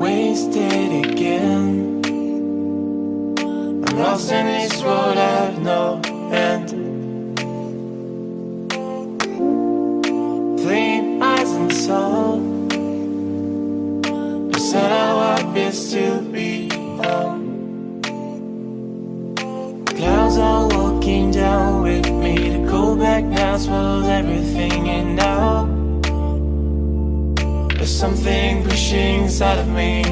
wasted again. I'm lost in this road, I have no end. Flame eyes and soul, it's not how I best to be. Clouds are walking down with me. To go back now swallows everything in now. There's something pushing inside of me.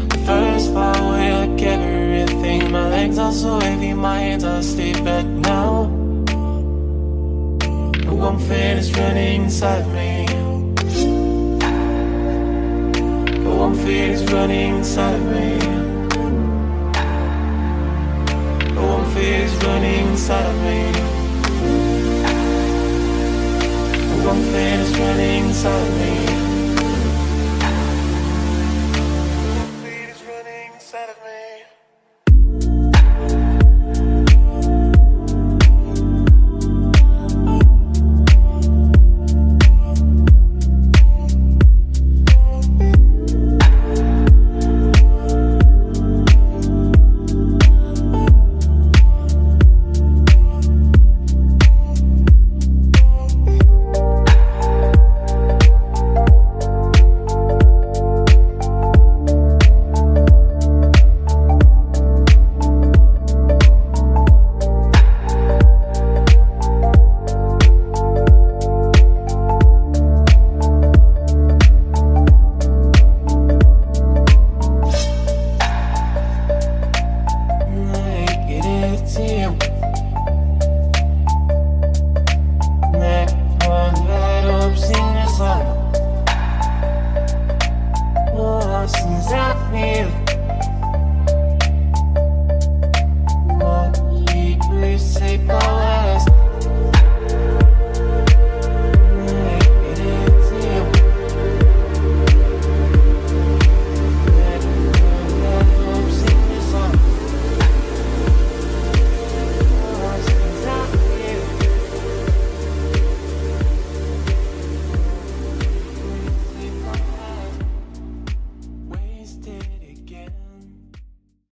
The first far away like everything. My legs are so heavy, my hands are asleep. But now the warm feeling is running inside of me. The warm feeling is running inside of me. The warm feeling is running inside of me. The warm feeling is running inside of me.